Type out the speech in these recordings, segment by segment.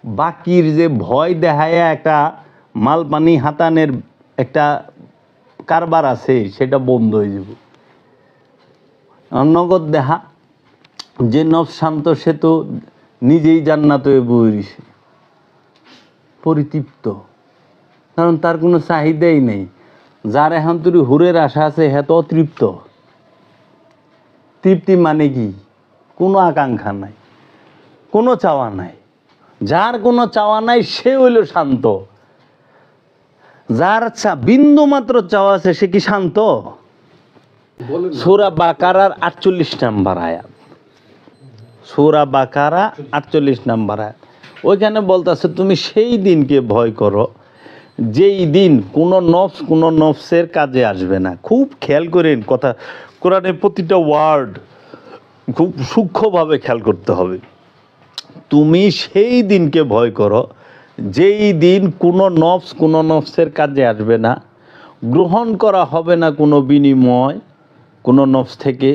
বাকির যে ভয় দেখায় একটা মাল পানি হাতানের একটা কারবার আছে, সেটা বন্ধ হয়ে যাবে। নগদ দেখা যে নফস শান্ত, সে তো নিজেই জান্নাত হয়ে বইছে, পরিতৃপ্ত, কারণ তার কোনো চাহিদাই নেই। যার এখন তুই হুরের আশা আছে, হ্যাঁ তো অতৃপ্ত। তৃপ্তি মানে কি? কোনো আকাঙ্ক্ষা নাই, কোনো চাওয়া নাই। যার কোনো চাওয়া নাই সে হইল শান্ত। যার বিন্দু মাত্র চাওয়া আছে সে কি শান্ত? সূরা বাকারার 48 নম্বর আয়াত, সূরা বাকারা 48 নম্বর আয়াত, ওইখানে বলতেছে তুমি সেই দিনকে ভয় করো যেই দিন কোনো নফস কোনো নফসের কাজে আসবে না। খুব খেয়াল করেন কথা, কোরআনের প্রতিটা ওয়ার্ড খুব সূক্ষ্মভাবে খেয়াল করতে হবে। তুমি সেই দিনকে ভয় করো যেই দিন কোনো নফস কোনো নফসের কাজে আসবে না, গ্রহণ করা হবে না কোনো বিনিময় কোনো নফস থেকে,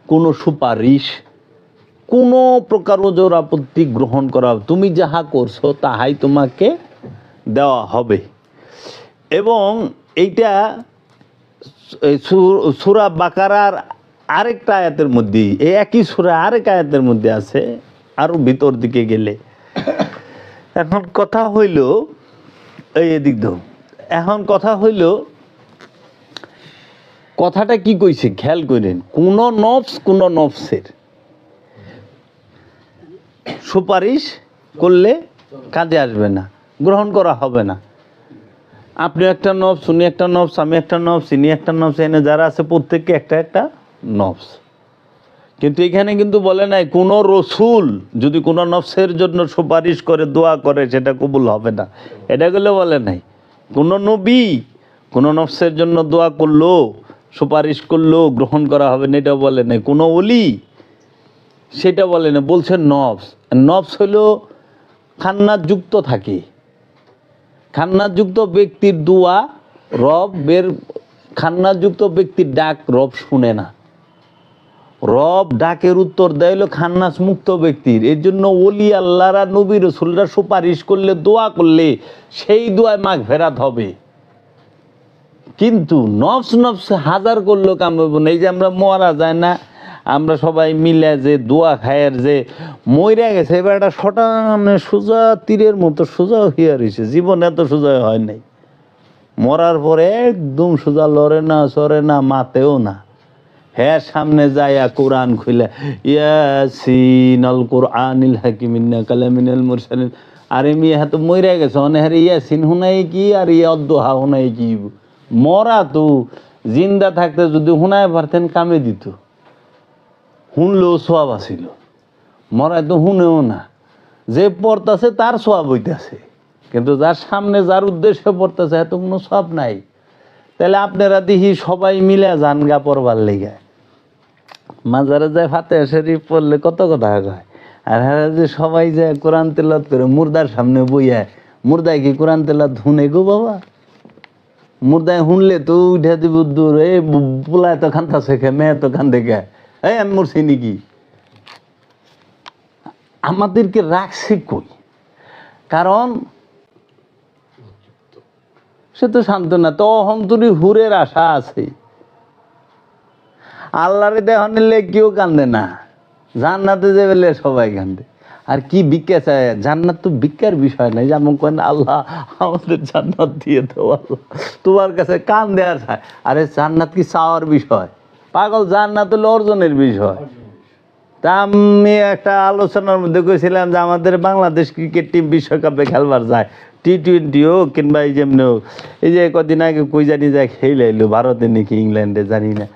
কোনো সুপারিশ, কোনো প্রকার ওজর আপত্তি গ্রহণ করা হবে। তুমি যাহা করছো তাহাই তোমাকে দেওয়া হবে। এবং এইটা সূরা বাকারার আরেকটা আয়াতের মধ্যে, এই একই সূরা আরেক আয়াতের মধ্যে আছে, আরো ভিতর দিকে গেলে। এখন কথা হইল এই এদিক দাও, এখন কথা হইল কথাটা কি কইছে খেয়াল করেন, কোন নফস কোন নফসের সুপারিশ করলে কাজে আসবে না, গ্রহণ করা হবে না। আপনি একটা নফস, উনি একটা নফস, আমি একটা নফস, ইনি একটা নফস, এনে যারা আছে প্রত্যেককে একটা একটা নফস। কিন্তু এখানে কিন্তু বলে নাই কোন রসুল যদি কোনো নফসের জন্য সুপারিশ করে দোয়া করে সেটা কবুল হবে না, এটা গুলো বলে নাই। কোন নবী কোন নফসের জন্য দোয়া করলো, সুপারিশ করলো, গ্রহণ করা হবে না, এটা বলে নাই। কোন ওলি সেটা বলে না, বলছে নফস। নফস হলো খান্নাত যুক্ত থাকে, খান্নাত যুক্ত ব্যক্তির দোয়া রবের, খান্নাত যুক্ত ব্যক্তির ডাক রব শুনে না। রব ডাকের উত্তর দেয় হলো খান্নাস মুক্ত ব্যক্তির। এর জন্য ওলি আল্লাহরা নবী রসুলরা সুপারিশ করলে, দোয়া করলে সেই দোয়ায় মাগফিরাত হবে। কিন্তু নফস নফস হাজার করলো কাম হইব না। এই যে আমরা মরা যায় না, আমরা সবাই মিলে যে দোয়া খায়ের যে মইরা গেছে, এবার একটা শটানে সোজা তীরের মতো সোজা হইয়া রয়েছে, জীবন এত সোজা হয় নাই। মরার পরে একদম সোজা, লড়ে না সরে না মাতেও না। হ্যাঁ সামনে যাইয়া কোরআন খুলে ইয়াসিন আল কোরআনিল হাকিম ইন্নাকা কালামিনাল মুরসালিন, আরে মিয়া হ্যাঁ তো মইরা গেছে, অনে হ্যাঁ ইয়াসিন হুনাই কি আর ইয়া অদ্দোহা হুনাই কি। মরা তো জিন্দা থাকতে যদি হুনায় পারতেন কামে দিত, শুনলেও সোয়াব আসিল। মরায় তো শুনেও না, যে পড়তেছে তার সোয়াব হইতেছে, কিন্তু যার সামনে যার উদ্দেশ্যে পড়তেছে এত কোনো সোয়াব নাই। তাহলে আপনারা দেখি সবাই মিলে যান গা পড়বার লেগে, মাজারে যায় ফাতিহা শরীফ পড়লে কত কথা কয়, আর হ্যাঁ যে সবাই যায় কোরআন তেলাওয়াত করে মুর্দার সামনে বইয়া, মুর্দায় কি কোরআন তেলাওয়াত শুনে গো বাবা? মুর্দায় শুনলে তো উঠে দিব দূর, এই পোলায় তো খান্তা শেখে, মেয়ে তো খান দেখে, এই আমি মরছি নাকি? আমাদেরকে রাখছি কই? কারণ সে তো শান্ত না, তো অহন্তরী হুরের আশা আছে। আল্লাহরে দেখন নিলে কেউ কান্দে না, জান্নাতে যে বেলে সবাই কান্দে। আর কি ভিক্ষা চায়? জান্নাত তো ভিক্ষার বিষয় নাই, যেমন কেন আল্লাহ আমাদের জান্নাত দিয়ে দেও, আল্লাহ তোমার কাছে কান দেওয়ার চায়। আরে জান্নাত কি চাওয়ার বিষয়? পাগল, জান্নাত হলো অর্জনের বিষয়। তা আমি একটা আলোচনার মধ্যে কইছিলাম যে আমাদের বাংলাদেশ ক্রিকেট টিম বিশ্বকাপে খেলবার যায়, টি-20 হোক কিংবা এই যেমনি হোক। এই যে কদিন আগে কই জানি যায় খেলে এলো, ভারতে নাকি ইংল্যান্ডে জানি না।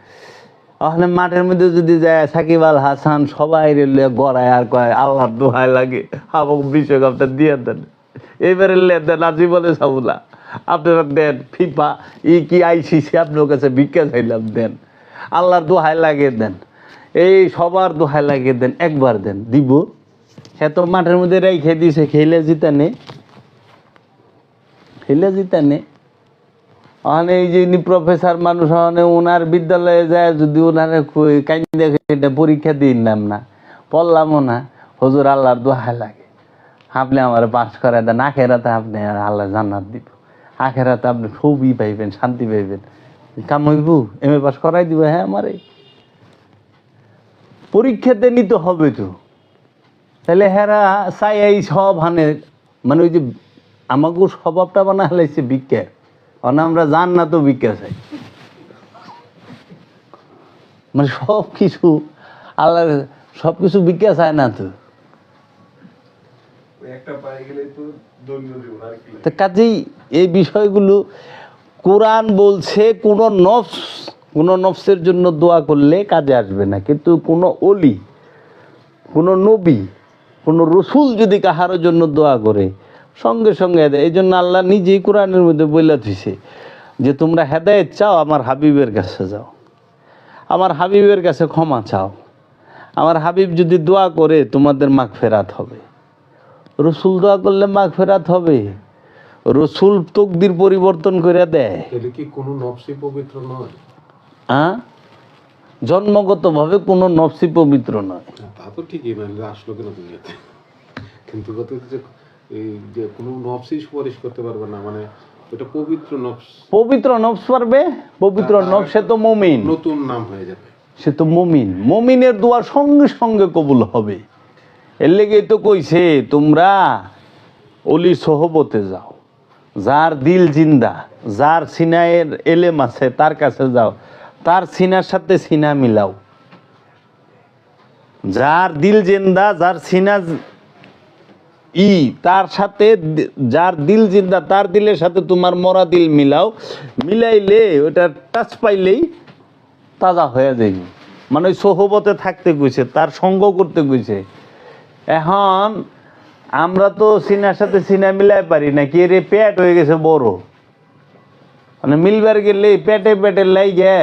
ওখানে মাঠের মধ্যে যদি যায় সাকিব আল হাসান সবাই রেলে গড়ায় আর কয় আল্লাহর দোহাই লাগে আমাকে বিশ্বকাপটা দিয়ে দেন, এইবারে দেন জীবনে সাবুলা আপনারা দেন, ফিফা ই কি আইসিসি আপনার কাছে ভিক্ষা চাইলাম, দেন আল্লাহর দোহাই লাগে দেন, এই সবার দোহাই লাগে দেন, একবার দেন দিব। সে তো মাঠের মধ্যে রেখে দিছে, খেলে জিতানে, খেলে জিতানে। ওখানে এই যে প্রফেসর মানুষ, ওখানে ওনার বিদ্যালয়ে যায় যদি ওনারে কাইন্দে পরীক্ষা দিলাম না, পড়লামও না, হুজুর আল্লাহর দোহাই লাগে আপনি আমার পাস করাই দেন, আখেরাতে আপনি আল্লাহ জান্নাত দিব, আখেরাতে আপনি খুবই পাইবেন, শান্তি পাইবেন। কাম হইব, এম এ পাস করাই দিব। হ্যাঁ, আমারে পরীক্ষাতে নিতে হবে তো। তাহলে হেরা চাই এই সব হানে, মানে ওই যে আমাকে স্বভাবটা বানা হলাইছে ভিক্ষা, মানে আমরা জান না তো ভিক্ষা চাই, মানে সব কিছু আল্লাহ, সব কিছু ভিক্ষা চায় না তো। তো কাজেই এই বিষয়গুলো কোরআন বলছে কোন নফসের জন্য দোয়া করলে কাজে আসবে না, কিন্তু কোন অলি, কোন নবী, কোন রসুল যদি কাহার জন্য দোয়া করে সঙ্গে সঙ্গে দেয়। এই জন্য আল্লাহ নিজেই কোরআনের মধ্যে বলে দিছে যে তোমরা হেদায়েত চাও, আমার হাবিবের কাছে যাও, আমার হাবিবের কাছে ক্ষমা চাও। আমার হাবিব যদি দোয়া করে তোমাদের মাগফিরাত হবে, রসুল দোয়া করলে মাগফিরাত হবে। রসুল তকদির পরিবর্তন করে দেয়। তাহলে কি কোনো নফসই পবিত্র নয়? হ্যাঁ, জন্মগতভাবে কোনো নফসই পবিত্র নয়। তা তো ঠিকই, মানে আসলো কেন দুনিয়াতে, কিন্তু কথা হচ্ছে এই যে কোনো নফসই সুপারিশ করতে পারবে না, মানে এটা পবিত্র নফস। পবিত্র নফস পারবে, পবিত্র নফস, সে তো মুমিন, নতুন নাম হয়ে যাবে, সে তো মুমিন। মুমিনের দোয়া সঙ্গে সঙ্গে কবুল হবে। এর লেগেই তো কইছে তোমরা অলি সোহবতে যাও, যার দিল জিন্দা, যার সিনায়ের এলেম আছে তার কাছে যাও, তার সিনার সাথে সিনা মিলাও। যার দিল জিন্দা, যার সিনা তার সাথে, যার দিল জিন্দা তার দিলের সাথে তোমার মরা দিল মিলাও, মিলাইলে ওটা টাচ পাইলেই তাজা হয়ে যাবে। মানে ওই সোহবতে থাকতে কইছে, তার সঙ্গ করতে কইছে। এখন আমরা তো সিনার সাথে সিনা মিলাই পারি না, কি রে পেট হয়ে গেছে বড়, মানে মিলবার গেলে পেটে পেটে লাইগে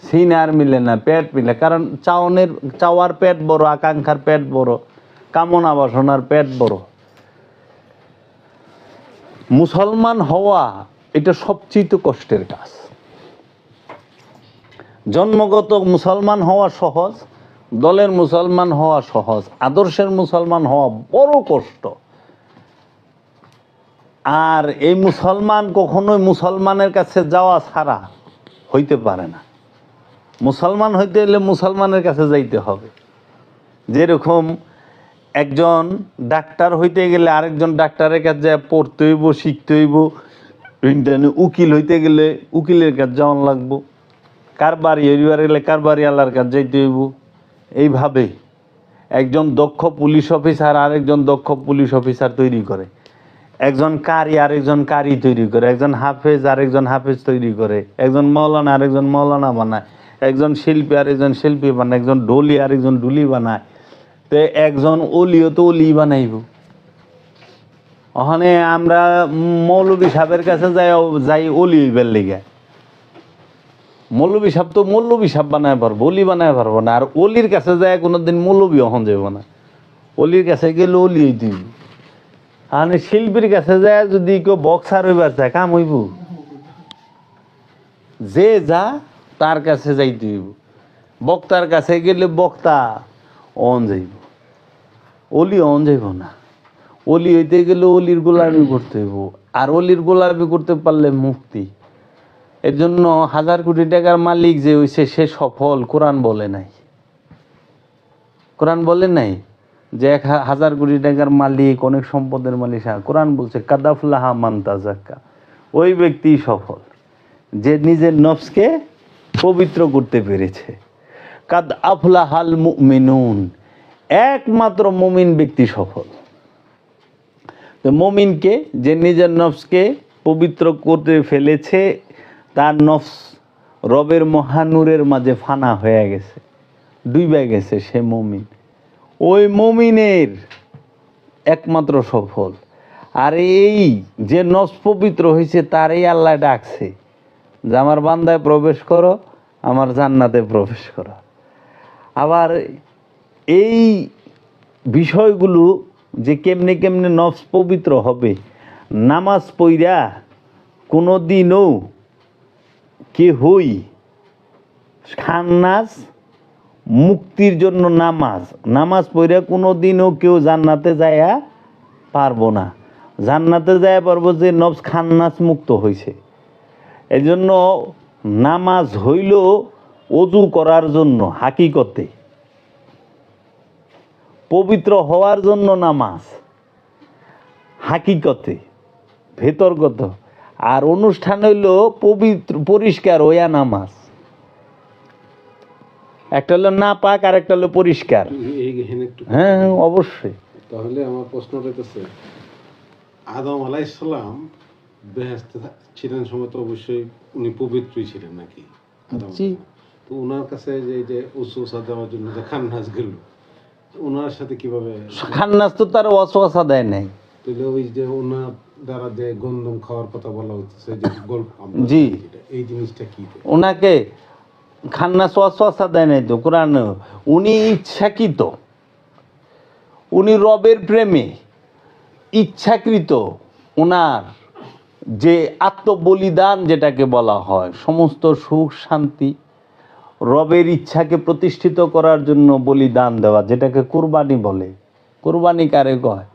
সিনা আর মিলে না, পেট মিলে। কারণ চাওয়ার পেট বড়, আকাঙ্ক্ষার পেট বড়, কামনা বাসনার পেট বড়। মুসলমান হওয়া এটা সবচেয়ে কষ্টের কাজ। জন্মগত মুসলমান হওয়া সহজ, দলের মুসলমান হওয়া সহজ, আদর্শের মুসলমান হওয়া বড় কষ্ট। আর এই মুসলমান কখনোই মুসলমানের কাছে যাওয়া ছাড়া হইতে পারে না। মুসলমান হইতে হলে মুসলমানের কাছে যাইতে হবে। যেরকম একজন ডাক্তার হইতে গেলে আরেকজন ডাক্তারের কাছে যায় পড়তে হইব, শিখতে হইব। উকিল হইতে গেলে উকিলের কাছে যাওয়ান লাগবো। কারবারি হইবার গেলে কারবারি আল্লাহর কাছে যাইতে হইব। এইভাবে একজন দক্ষ পুলিশ অফিসার আরেকজন দক্ষ পুলিশ অফিসার তৈরি করে, একজন কারি আরেকজন কারি তৈরি করে, একজন হাফেজ আরেকজন হাফেজ তৈরি করে, একজন মৌলানা আরেকজন মৌলানা বানায়, একজন শিল্পী আরেকজন শিল্পী বানায়, একজন ঢুলি আরেকজন ঢুলি বানায়। তো একজন অলিও তো অলি বানাইব। ওখানে আমরা মৌলবী সাহেবের কাছে যাই অলি হইবার লেগে। মৌলবী সাহেব তো মৌলবী সাহেব বানায় পারবো, অলি বানায় পারবো না। আর অলির কাছে যায় কোনোদিন মৌলবী হন যাব না, অলির কাছে গেলে অলি হইতে। আর শিল্পীর কাছে যায় যদি কেউ বক্সার হইবার চায়, কাম হইব? যে যা তার কাছে যাইতে হইব। বক্তার কাছে গেলে বক্তা অন যাইব, অলি অন যাইব না। অলি হইতে গেলে অলির গোলামি করতে হইব, আর অলির গোলামি করতে পারলে মুক্তি। এর জন্য 1000 কোটি টাকার মালিক যে হইছে সে সফল। কোরআন বলে নাই, কোরআন বলে নাই যে 1000 কোটি টাকার মালিক, অনেক সম্পদের মালিক। কোরআন বলছে কাদ আফলাহা মান তাযাক্কা, ওই ব্যক্তি সফল যে নিজের নফসকে পবিত্র করতে পেরেছে। কাদ আফলাহাল মুমিনুন, একমাত্র মুমিন ব্যক্তি সফল। তো মুমিনকে যে নিজের নফসকে পবিত্র করতে ফেলেছে, তার নফস রবের মহানূরের মাঝে ফানা হয়ে গেছে, ডুবে গেছে, সে মুমিন। ওই মুমিনের একমাত্র সফল। আর এই যে নফস পবিত্র হয়েছে তারই আল্লাহ ডাকছে যে আমার বান্দায় প্রবেশ করো, আমার জান্নাতে প্রবেশ করো। আবার এই বিষয়গুলো যে কেমনে কেমনে নফস পবিত্র হবে, নামাজ পইরা কোনো দিনও কেহই খান্নাস মুক্তির জন্য নামাজ পইরা কোনো দিনও কেউ জান্নাতে যায়া পারবো না। জান্নাতে যায় পারবো যে নফস খান্নাস মুক্ত হয়েছে। এই জন্য নামাজ হইল অজু করার জন্য, হাকিকতে পবিত্র হওয়ার জন্য নামাজ, হাকিকতে ভেতরগত। আর অনুষ্ঠান হইল পবিত্র পরিষ্কার হইয়া নামাজ। একটা হলো না পাক আর একটা হলো পরিষ্কার। এইখানে একটু হ্যাঁ হ্যাঁ, অবশ্যই। তাহলে আমার প্রশ্ন রয়েছে, আদম আলাইহিস সালাম বেহেশতে ছিলেন সময় তো অবশ্যই উনি পবিত্রই ছিলেন নাকি? আদম জি। তো ওনার কাছে যে উসওয়াসা দেওয়ার জন্য যে খান্নাস গেল, ওনার সাথে কিভাবে? খান্নাস তো তার ওয়াসওয়াসা দেয় নাই। তাহলে ওই যে ওনার দ্বারা যে গন্ধম খাওয়ার কথা বলা হচ্ছে যে গল্প, জি। এই জিনিসটা কি? ওনাকে খান্নাস ওয়াসওয়াসা দেয় নাই তো কোরআন। উনি ইচ্ছাকৃত, উনি রবের প্রেমে ইচ্ছাকৃত ওনার যে আত্মবলিদান যেটাকে বলা হয়, সমস্ত সুখ শান্তি রবের ইচ্ছাকে প্রতিষ্ঠিত করার জন্য বলিদান দেওয়া, যেটাকে কুরবানি বলে। কুরবানি কারে কয়?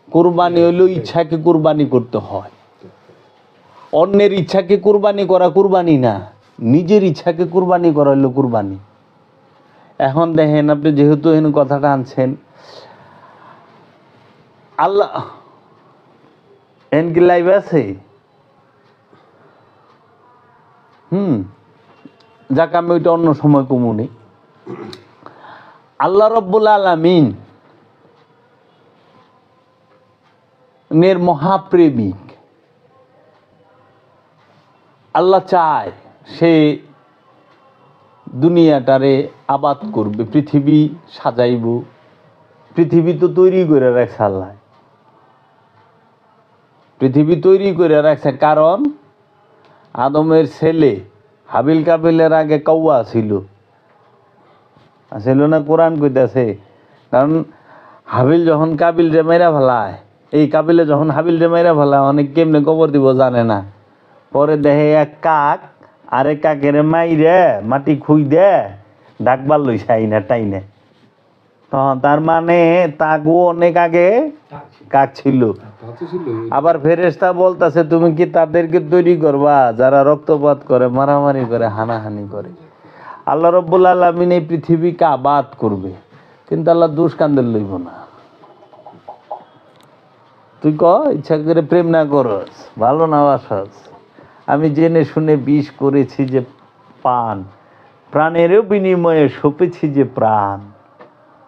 কুরবানি হইল ইচ্ছাকে কুরবানি করতে হয়। অন্যের ইচ্ছাকে কুরবানি করা কুরবানি না, নিজের ইচ্ছাকে কুরবানি করা হইল কুরবানি। এখন দেখেন, আপনি যেহেতু এখানে কথাটা আনছেন, আল্লাহ এন কি লাইভ আছে? যাক, আমি ওইটা অন্য সময় কমুনি। আল্লাহ রব্বুল আলামিন নের মহাপ্রেমিক। আল্লাহ চায় সে দুনিয়াটারে আবাদ করবে, পৃথিবী সাজাইব। পৃথিবী তো তৈরি করে রাখছে আল্লাহ, পৃথিবী তৈরি করে রাখছে। কারণ আদমের ছেলে হাবিল কাবিলের আগে কৌয়া ছিল না? কোরআন কইতাছে। কারণ হাবিল যখন কাবিল রে মেরা ফেলায়, এই কাবিলে যখন হাবিল রে মেরা ফেলায়, অনেক কেমনে কবর দিব জানে না। পরে দেখে এক কাক আরেক কাকের মাইরে মাটি খুই দে ডাকবার লইছে আইনা টাইনে। তখন তার মানে তাকেও অনেক আগে কাক ছিল। আবার ফেরেশতা বলতাছে, তুমি কি তাদেরকে তৈরি করবা যারা রক্তপাত করে, মারামারি করে, হানাহানি করে? আল্লাহ রব্বুল আলামিন এই পৃথিবীকে আবাদ করবে, কিন্তু আল্লাহ দোষ কান্দের লইব না। তুই ক ইচ্ছা করে প্রেম না করস, ভালো না বাসস। আমি জেনে শুনে বিষ করেছি যে পান, প্রাণেরও বিনিময়ে সপেছি যে প্রাণ।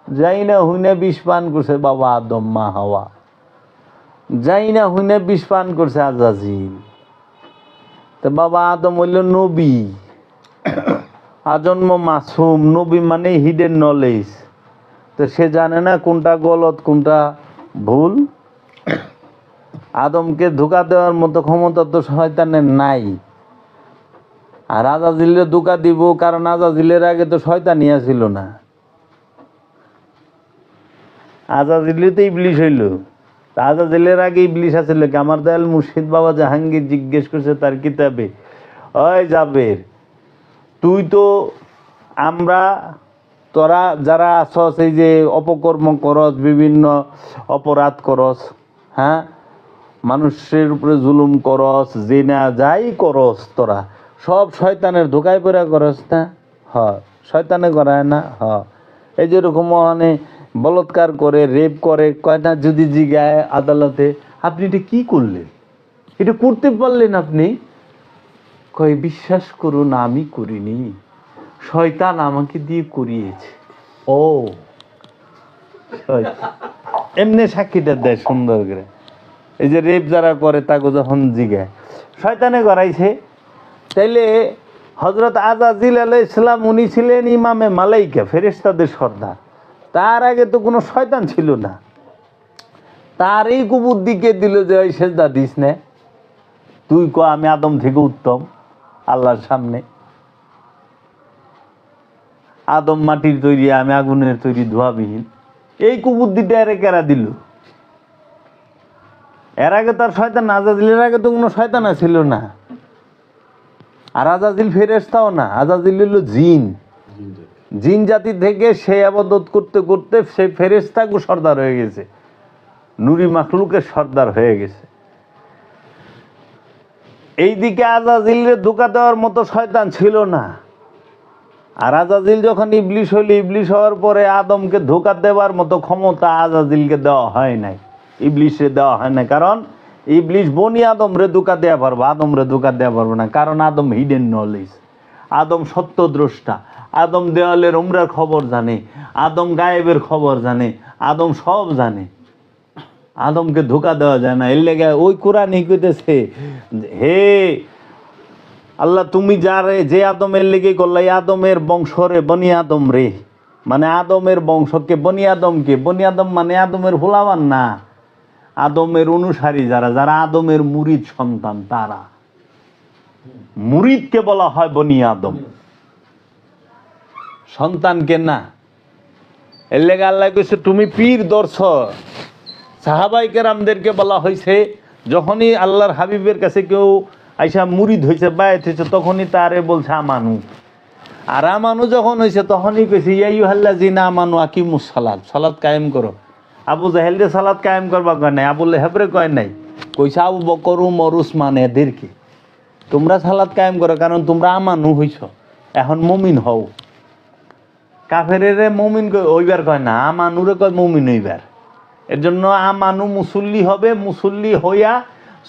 যাই না হুইনা বিষ পান করছে বাবা আদম মা হাওয়া, যাই না হুইনা বিষ পান করছে আজাজিল। তো বাবা আদম হইল নবী, আজন্ম মাসুম। নবী মানে হিডেন নলেজ। তো সে জানে না কোনটা গলত কোনটা ভুল। আদমকে ধোঁকা দেওয়ার মতো ক্ষমতা তো শয়তানের নাই। আর আজাজিলের ধোঁকা দিব, কারণ আজাজিলের আগে তো শয়তানই ছিল না। আজাজিলে তো ইবলিশ হইল। আজাজিলের আগে ইবলিশ আছিল কি? আমার দয়াল মুর্শিদ বাবা জাহাঙ্গীর জিজ্ঞেস করছে তার কিতাবে, ওই জাবের, তুই তো আমরা তোরা যারা আছস, এই যে অপকর্ম করস, বিভিন্ন অপরাধ করস, হ্যাঁ, মানুষের উপরে জুলুম করস, জিনা যাই করস, তোরা সব শয়তানের ধোকায় পড়া করস না? হ, শয়তানে করায় না? হ। এই যেরকম মানে বলৎকার করে, রেপ করে, কয় না যদি জিগায় আদালতে, আপনি এটা কি করলেন, এটা করতে পারলেন আপনি? কয় বিশ্বাস করুন আমি করিনি, শয়তান আমাকে দিয়ে করিয়েছে। ও এমনি সাক্ষীটা দেয় সুন্দর করে। এই যে রেপ যারা করে তাকে যখন জিগায় শয়তানে করাইছে, তাইলে হযরত আজাজিল আলাইহিস সালাম উনি ছিলেন ইমামে মালাইকা, ফেরেশতাদের সর্দার। তার আগে তো কোনো শয়তান ছিল না। তার এই কুবুদ্দিকে দিল যে ওই সেজদা দিস না, তুই ক আমি আদম থেকে উত্তম আল্লাহর সামনে। আদম মাটির তৈরি, আমি আগুনের তৈরি, ধোয়াবিহীন। এই কুবুদ্দিটা এর কেরা দিল? এর আগে তার শয়তান, আজাজিলের আগে তো কোনো শয়তান ছিল না। আর আজাজিল ফেরেশতাও না, আজাজিল হলো জিন। জিন জাতি থেকে সে আবাদত করতে করতে সে ফেরেশতাকে সর্দার হয়ে গেছে। নুরি মাখলুকের সর্দার হয়ে গেছে। এইদিকে আজাজিলরে ধোঁকা দেওয়ার মতো শয়তান ছিল না। আর আজাজিল যখন ইবলিশ হইল, ইবলিশ হওয়ার পরে আদমকে ধোঁকা দেওয়ার মতো ক্ষমতা আজাজিলকে দেওয়া হয় নাই, ইবলিশে দেওয়া হয় না। কারণ ইবলিশ বনি আদমরে ধোঁকা দেওয়া পারবো, আদমরে ধোঁকা দেওয়া পারবো না। কারণ আদম হিডেন নলেজ, আদম সত্যদ্রষ্টা, আদম দেওয়ালের উমরার খবর জানে, আদম গায়েবের খবর জানে, আদম সব জানে। আদমকে ধোঁকা দেওয়া যায় না। এর লেগে ওই কোরআনই কইতেছে, হে আল্লাহ তুমি যারে যে আদমের লেগে করলে, আদমের বংশরে বনি আদম রে, মানে আদমের বংশকে বনি আদমকে, বনি আদম মানে আদমের ভোলাবান না, আদমের অনুসারী যারা, যারা আদমের মুরিদ সন্তান, তারা মুরিদকে বলা হয় বনি আদম, সন্তানকে না। এর লেগে আল্লাহ কইছে তুমি পীর দর্শ। সাহাবাই কেরামদেরকে বলা হয়েছে, যখনই আল্লাহর হাবিবের কাছে কেউ আইসা মুরিদ হয়েছে, বায়াত হয়েছে, তখনই তারে বলছে আমানু। আর আমানু যখন হয়েছে তখনই কইছে ইয়া আইয়ুহাল্লাযিনা আমানু আকিমুস সালাত, সালাত কায়েম করো। আবু জাহেল রে সালাত কায়েম করবা কয় নাই, আবু লাহাবরে কয় নাই, কইছে আবু বকর উমর উসমান এদেরকে তোমরা সালাত কায়েম করো, কারণ তোমরা আমানু হইছ, এখন মুমিন হও। কাফেরেরে মুমিন হইবার কয় না, আমানুরে কয় মুমিন হইবার। এর জন্য আমানু মুসল্লি হবে, মুসল্লি হইয়া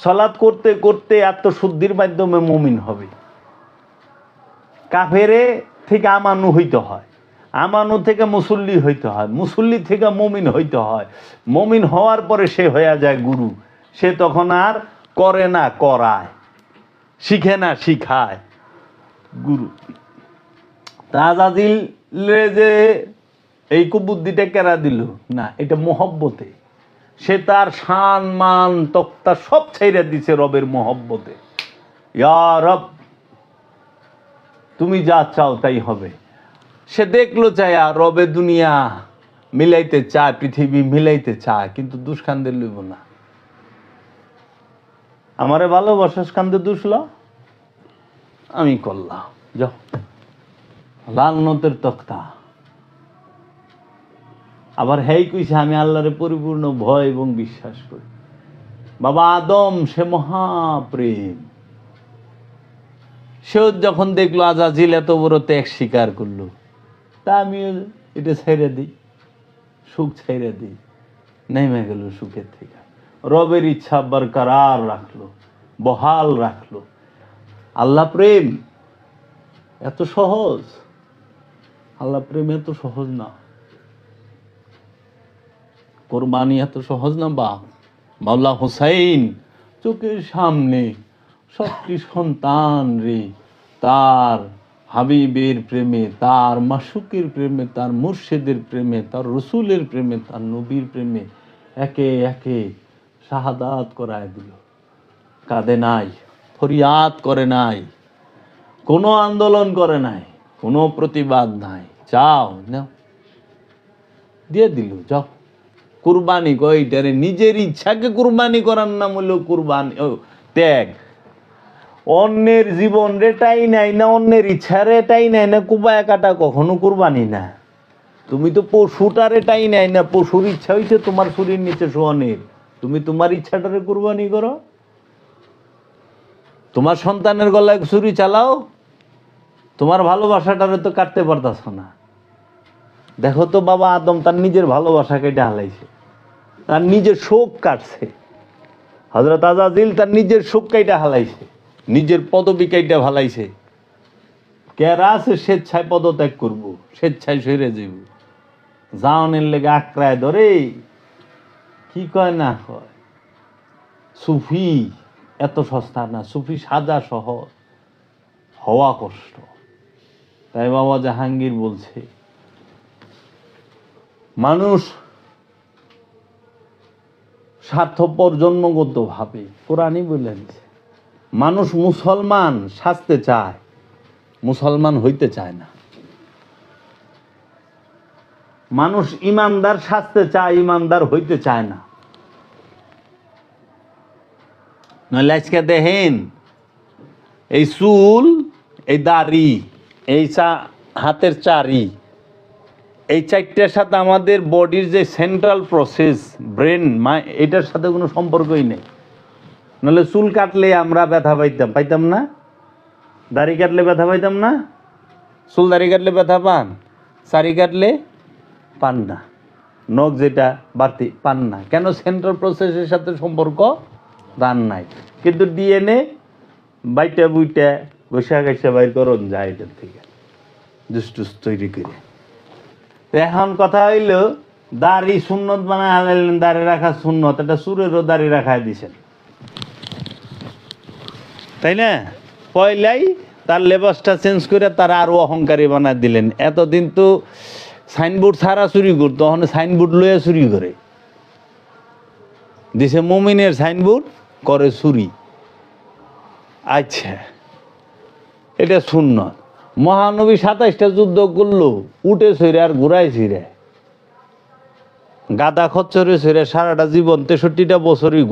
সালাত করতে করতে আত্মশুদ্ধির মাধ্যমে মুমিন হবে। কাফেরে থেকে আমানু হইতে হয়, আমানু থেকে মুসল্লি হইতে হয়, মুসল্লি থেকে মুমিন হইতে হয়। মুমিন হওয়ার পরে সে হয়ে যায় গুরু। সে তখন আর করে না করায়, শিখে না শিখায়, গুরু। আজাজিলে যে এই কুবুদ্ধিটা কেরা দিল না, এটা মোহব্বতে। সে তার শান মান তক্তা সব ছাইরা দিছে রবের মোহব্বতে। ইয়া রব তুমি যা চাও তাই হবে। সে দেখলো চায় আর রবে দুনিয়া মিলাইতে চায়, পৃথিবী মিলাইতে চায়, কিন্তু দুষ্কান্দে লইব না। আমারে ভালোবাসা কান্দে দুষল, আমি করলাম, যাও লালনতের তক্তা। আবার হেই কইছে আমি আল্লাহরে পরিপূর্ণ ভয় এবং বিশ্বাস করি। বাবা আদম সে মহাপ্রেম, সেও যখন দেখলো আজাজিল এত বড় ত্যাগ স্বীকার করলো, তা আমিও এটা ছেড়ে দিই, সুখ ছেড়ে দিই, নেমে গেল সুখের থেকে। রবের ইচ্ছা বরকরার রাখলো, বহাল রাখলো। আল্লাহ প্রেম এত সহজ, আল্লাহ প্রেম এত সহজ না, কোরবানি এত সহজ না। বা মাওলা হুসাইন চোখের সামনে সবটি সন্তান রে তার হাবিবের প্রেমে, তার মাসুকের প্রেমে, তার মুর্শিদের প্রেমে, তার রসুলের প্রেমে, তার নবীর প্রেমে একে একে শাহাদাত করায় দিল। কাঁদে নাই, ফরিয়াদ করে নাই, কোনো আন্দোলন করে নাই, কোনো প্রতিবাদ নাই। যাও নাও, দিয়ে দিল, যাও। কুরবানি কইটারে নিজের ইচ্ছাকে কুরবানি করার নাম হলো কুরবানি, ত্যাগ। অন্যের জীবন রেটাই নাই না, অন্যের ইচ্ছা রেটাই নাই না, কুবায় কাটা কখনো কুরবানি না। তুমি তো পশুটা রেটাই নাই না, পশুর ইচ্ছা হইছে তোমার শরীর নিচে শোয়ানের, তুমি তোমার ইচ্ছাটারে কুরবানি করো। তোমার সন্তানের গলায় ছুরি চালাও, তোমার ভালোবাসাটারে তো কাটতে পারতাছ না। দেখো তো বাবা আদম তার নিজের ভালোবাসা কেটে হালাইছে, তার নিজের শোক কাটছে। হযরত আজাজিল তার নিজের শোক কাইটা হালাইছে, নিজের পদবি কাইটা হালাইছে। কেরা আছে স্বেচ্ছায় পদত্যাগ করব, স্বেচ্ছায় সরে যাইব, জাওনের লেগে আঁকড়ায় ধরে। কি কয় না কয়, সুফি এত সস্তা না, সুফি সাজা সহজ, হওয়া কষ্ট। তাই বাবা জাহাঙ্গীর বলছে মানুষ স্বার্থপর জন্মগত ভাবে, কোরআনই বলে দিচ্ছে। মানুষ মুসলমান সাজতে চায়, মুসলমান হইতে চায় না। মানুষ ইমানদার সাজতে চায়, ইমানদার হইতে চায় না। নইলে আজকে দেখেন এই চুল, এই দাড়ি, এই হাতের চারি, এই চারটার সাথে আমাদের বডির যে সেন্ট্রাল প্রসেস ব্রেন এটার সাথে কোনো সম্পর্কই নেই। নাহলে চুল কাটলে আমরা ব্যথা পাইতাম না, দাড়ি কাটলে ব্যথা পাইতাম না, চুল দাড়ি কাটলে ব্যথা পান, চারি কাটলে পান না, নখ যেটা বাড়তি পান না। কেন? সেন্ট্রাল প্রসেসের সাথে সম্পর্ক দান নাই। কিন্তু ডিএনএ বাইটা বুইটা বৈশা গাইসা বাইর করুন যায় এটার থেকে জুস তৈরি করে। এখন কথা হইল দাড়ি সুন্নত বানায় হালাইলেন, দাড়ি রাখা সুন্নত, এটা সুরেরও দাড়ি রাখায় দিছেন, তাই না? পয়লাই তার লেবাসটা চেঞ্জ করে তার আরো অহংকারী বানায় দিলেন। এতদিন তো সাইনবোর্ড ছাড়া চুরি করতো, তখন সাইনবোর্ড লইয়া চুরি করে দিছে। মুমিনের সাইনবোর্ড করে চুরি। আচ্ছা, এটা সুন্নত। মহানবী 27টা যুদ্ধ করলো, উঠে ছইরে আর ঘুরাই ছিঁড়ে, গাদা খচ্চরে ছইরে সারাটা জীবন 63টা বছরই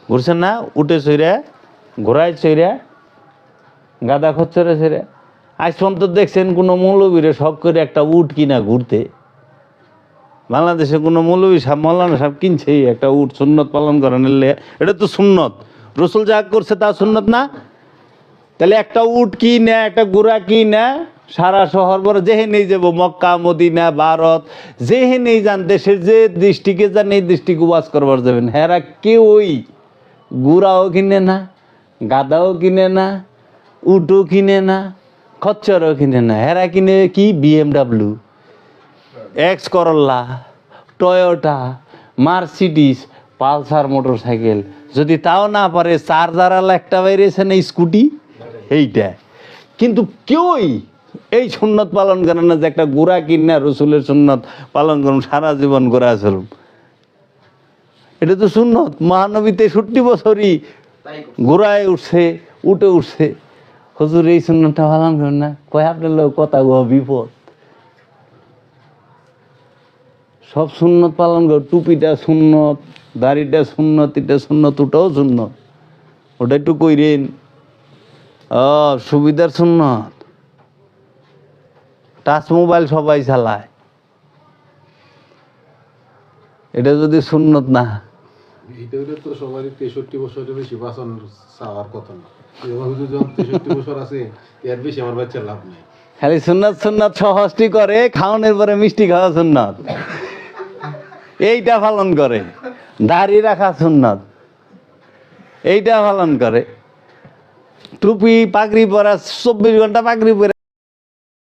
ঘুরছে না? উঠে ছইরে ঘোরায় ছইরে গাদা খচ্চরে ছেড়ে। আজ পর্যন্ত দেখছেন কোনো মৌলবীরে শখ করে একটা উট কিনা ঘুরতে? বাংলাদেশে কোনো মৌলবী সাহেব, মৌলানা সাহেব কিনছে একটা উট সুন্নত পালন করেন? এটা তো সুন্নত, রসুল যা করছে তা সুন্নত না? তাহলে একটা উট কি না, একটা ঘোড়া কি না, সারা শহর বড় যেহেনেই যাব, মক্কা মদিনা ভারত যেহেনেই যান, দেশের যে দৃষ্টিকে যান এই দৃষ্টিকে ওয়াজ করবার যাবেন, হেরা কেউই ঘোড়াও কিনে না, গাদাও কিনে না, উটও কিনে না, খচ্চরও কিনে না। হেরা কিনে কি? BMW, X Corolla, Toyota, Mercedes, Pulsar motorcycle. যদি তাও না পারে চার্জারাল একটা বাইরেছে না স্কুটি, এইটা। কিন্তু কেউই এই সুন্নত পালন করে না যে একটা গোড়া কিনা রসুলের সুন্নত পালন করুন, সারা জীবন গোড়া চলুন। এটা তো সুন্নত। মহানবী 63 বছরই গোড়ায় উঠছে, উঠে উঠছে। হুজুর এই সুন্নতটা পালন করুন না, কয় আপনার লোক কথা গো বিপদ। সব সুন্নত পালন কর, টুপিটা সুন্নত, দাড়িটা সুন্নত, এটা সুন্নত, ওটাও সুন্নত, ওটা একটু কইরেন। সুবিধার সুন্নত। টাচ মোবাইল সবাই চালায়, এটা যদি সুন্নত না। এটা তো সবারই 63 বছরের বেশি বাঁচন চাওয়ার কথা না। যখন 63 বছর আছে এর বেশি আমার বাচ্চার লাভ নেই। খালি সুন্নত সহজটি করে, খাওয়ানোর পরে মিষ্টি খাওয়া সুন্নত, এইটা পালন করে। দাড়ি রাখা সুন্নত, এইটা পালন করে। টুপি পাগড়ি পরা, 24 ঘন্টা পাগড়ি পরে